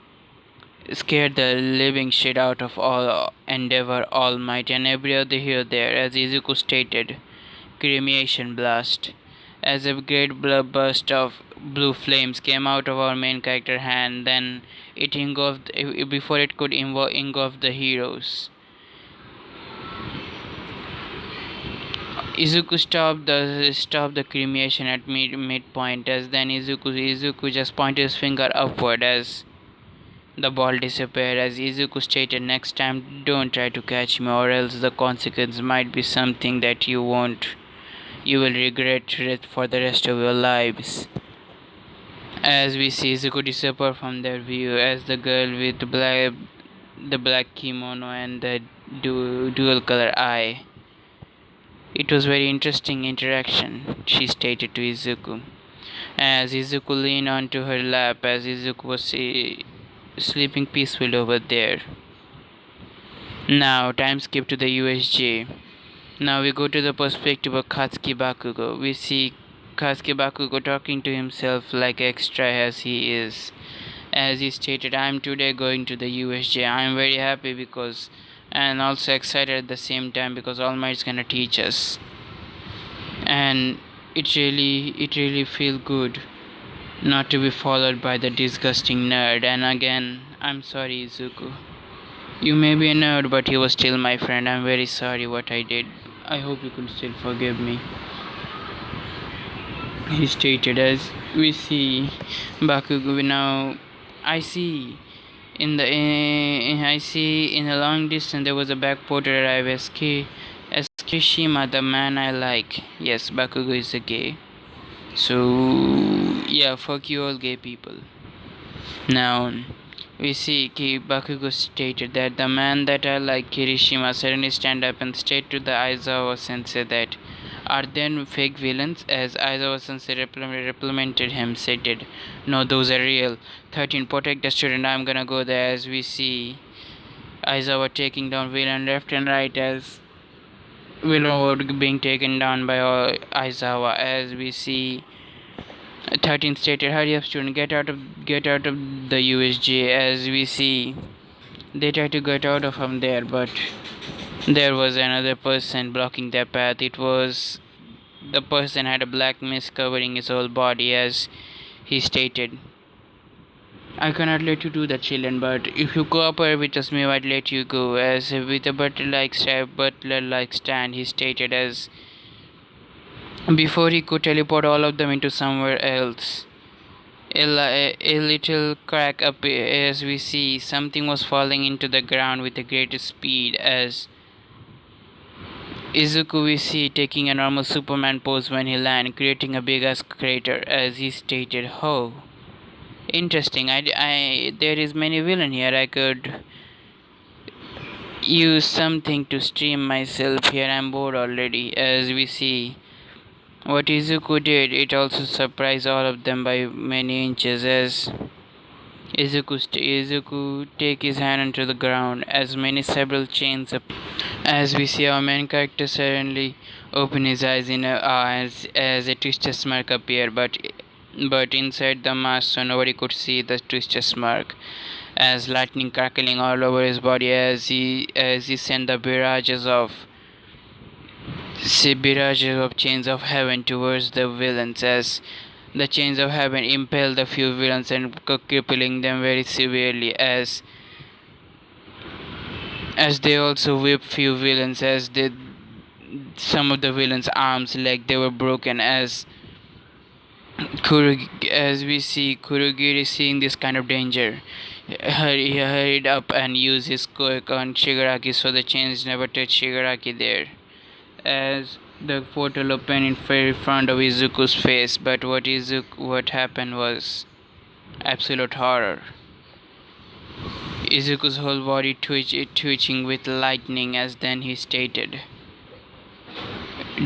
scared the living shit out of all Endeavor, All Might, and every other hero there, as Izuku stated, cremation blast. As a great burst of blue flames came out of our main character hand, then it engulfed before it could engulf the heroes. Izuku stopped the cremation at midpoint, as then Izuku just pointed his finger upward as the ball disappeared, as Izuku stated, next time don't try to catch me, or else the consequence might be something that you will regret it for the rest of your lives. As we see Izuku disappear from their view, as the girl with the black kimono and the dual color eye. It was very interesting interaction, she stated to Izuku. As Izuku leaned onto her lap, as Izuku was sleeping peacefully over there. Now, time skip to the USJ. Now we go to the perspective of Katsuki Bakugo. We see Katsuki Bakugo talking to himself like extra as he is. As he stated, I am today going to the USJ. I am very happy because, and also excited at the same time because All Might is gonna teach us. And it really feel good not to be followed by the disgusting nerd. And again, I'm sorry, Izuku. You may be a nerd, but you were still my friend. I'm very sorry what I did. I hope you could still forgive me. He stated. As we see Bakugo now, I see I see in a long distance there was a back porter arrive as Kirishima, the man I like. Yes, Bakugo is a gay. So yeah, fuck you all gay people. Now we see Bakugo stated that the man that I like, Kirishima, suddenly stand up and state to the Aizawa sensei that are there fake villains, as Aizawa sensei replemented him, stated, no, those are real. 13, protect the student, I'm gonna go there. As we see Aizawa taking down villain left and right, as villain being taken down by Aizawa. As we see 13 stated, hurry up student, get out of the USJ. As we see they try to get out of from there, but there was another person blocking their path. It was the person had a black mist covering his whole body. As he stated, I cannot let you do that, children, but if you cooperate with us, I might let you go. As with a butler-like stand, he stated, as before he could teleport all of them into somewhere else. A little crack appeared. As we see something was falling into the ground with a great speed. As Izuku we see taking a normal Superman pose when he landed, creating a big ass crater. As he stated, oh, interesting. There is many villain here. I could use something to stream myself here. I'm bored already. As we see what Izuku did, it also surprised all of them by many inches. As Izuku take his hand onto the ground, as many several chains appear. As we see our main character suddenly open his eyes in as a twisted smirk appear, but inside the mask, so nobody could see the twisted smirk. As lightning crackling all over his body, as he sent the barrages of chains of heaven towards the villains. As the chains of heaven impaled the few villains and crippling them very severely. As they also whipped few villains, some of the villains' arms, like they were broken. As we see Kurogiri seeing this kind of danger, he hurried up and used his quirk on Shigaraki so the chains never touched Shigaraki there. As the portal opened in very front of Izuku's face, but what happened was absolute horror. Izuku's whole body twitching with lightning. As then he stated,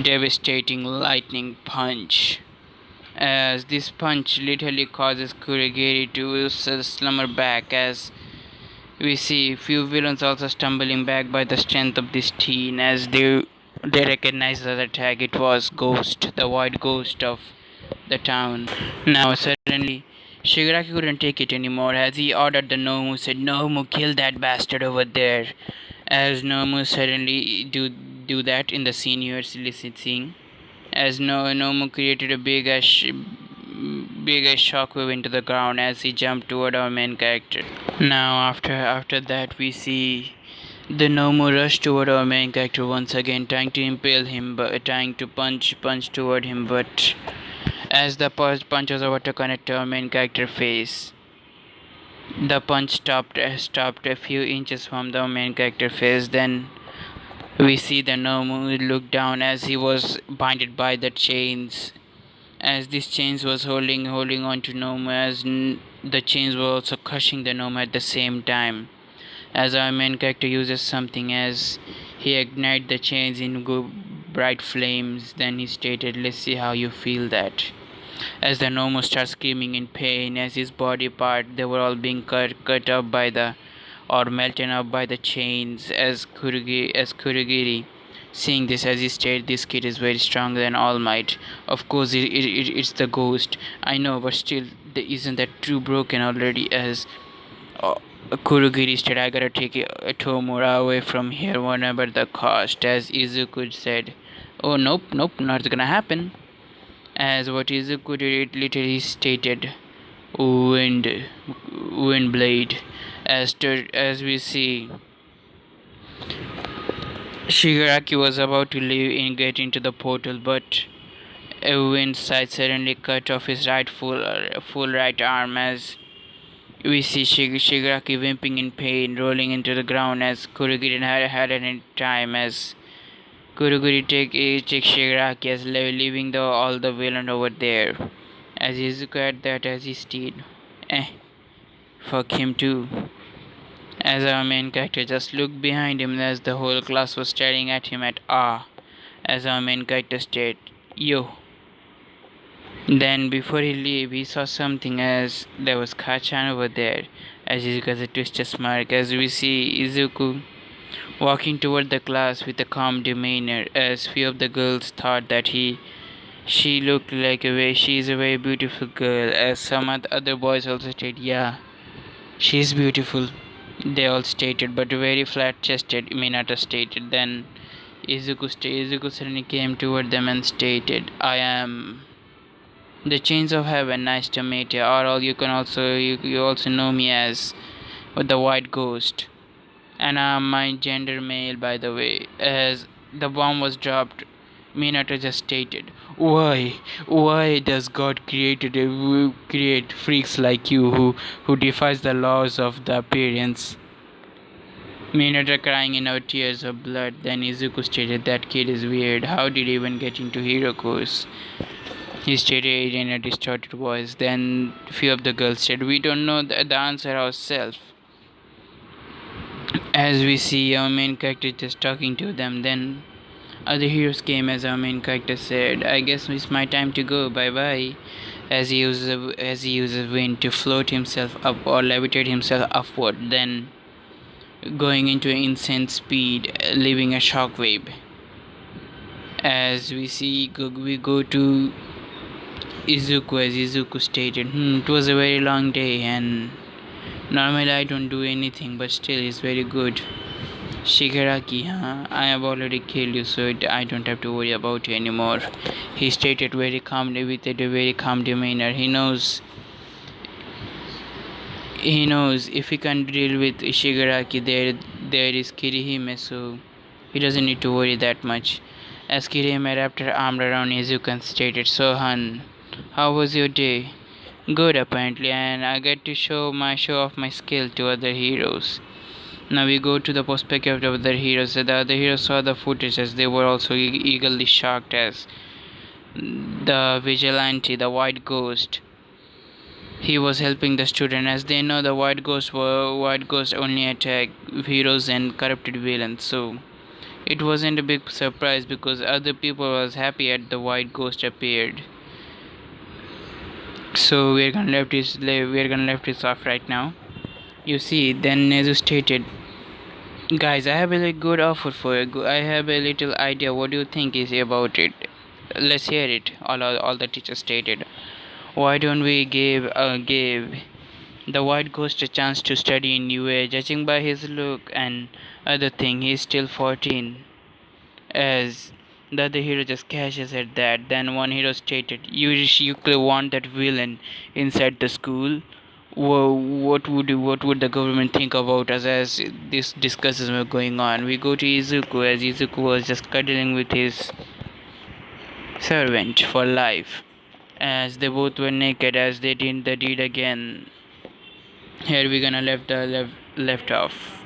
devastating lightning punch. As this punch literally causes Kurogiri to slumber back. As we see few villains also stumbling back by the strength of this teen. As they recognize the attack. It was Ghost, the white ghost of the town. Now suddenly Shigaraki couldn't take it anymore, as he ordered the Nomu, said, Nomu, kill that bastard over there. As Nomu suddenly do that in the scene you are seeing. As Nomu created a big ass shockwave into the ground as he jumped toward our main character. Now after that we see the Nomu rushed toward our main character once again, trying to impale him, but trying to punch toward him, but as the punch was about to connect our main character face, the punch stopped a few inches from the main character face. Then we see the Nomu look down as he was binded by the chains, as these chains was holding on to Nomu, as the chains were also crushing the Nomu at the same time. As our main character uses something, as he ignited the chains in bright flames. Then he stated, let's see how you feel that. As the Nomu starts screaming in pain, as his body part, they were all being cut up or melted up by the chains. As Kurogiri Seeing this, as he stated, this kid is very stronger than All Might. Of course, it's the ghost. I know, but still, isn't that too broken already? As uh, Kurogiri said, I gotta take Tomura away from here, whatever the cost. As Izuku said, oh, nope, nope, not gonna happen. As what Izuku did, it literally stated, wind, wind blade. As we see, Shigaraki was about to leave and get into the portal, but a wind side suddenly cut off his full right arm. As we see Shigaraki whimpering in pain, rolling into the ground as Kurogiri had any time. As Kurogiri take Shigaraki as leaving all the villain over there. As Izuku at that, as he stayed, fuck him too. As our main character just looked behind him as the whole class was staring at him at awe. As our main character stated, yo. Then before he leave, he saw something as there was Kachan over there. As Izuku has a twisted smirk, as we see Izuku walking toward the class with a calm demeanor, as few of the girls thought that she looked like she is a very beautiful girl, as some other boys also stated, yeah, she is beautiful. They all stated, but very flat-chested Minato stated. Then Izuku suddenly came toward them and stated, I am the chains of heaven, nice to meet you. Or all you can also you also know me as the white ghost. And I'm my gender male, by the way. As the bomb was dropped, Minato just stated, why does God create freaks like you who defies the laws of the appearance? Minato crying in out tears of blood. Then Izuku stated, that kid is weird. How did he even get into hero course? He stated in a distorted voice. Then few of the girls said, we don't know the answer ourselves. As we see our main character just talking to them, then other heroes came. As our main character said, I guess it's my time to go, bye bye. As he uses wind to float himself up or levitate himself upward, then going into insane speed, leaving a shockwave. As we see, we go to Izuku. As Izuku stated, it was a very long day, and normally I don't do anything, but still it's very good. Shigaraki, I have already killed you, so I don't have to worry about you anymore. He stated very calmly with a very calm demeanor. He knows if he can deal with Shigaraki, there is Kirihime, so he doesn't need to worry that much. As Kirihime wrapped her arm around Izuku and stated, so Han, how was your day? Good, apparently, and I get to show off my skill to other heroes. Now we go to the perspective of the other heroes. The other heroes saw the footage as they were also eagerly shocked as the vigilante, the white ghost, he was helping the student. As they know, the white ghost only attack heroes and corrupted villains, so it wasn't a big surprise because other people was happy at the white ghost appeared. So we're gonna left this off right now. You see, then Nezu stated, guys, I have a good offer for you. I have a little idea. What do you think is about it? Let's hear it. All the teachers stated, why don't we give the white ghost a chance to study in UA? Judging by his look and other thing, he's still 14. As the other hero just cashes at that. Then one hero stated, you could want that villain inside the school. What would the government think about us? As this discussions were going on, we go to Izuku. As Izuku was just cuddling with his servant for life, as they both were naked as they did the deed again. Here we gonna left off.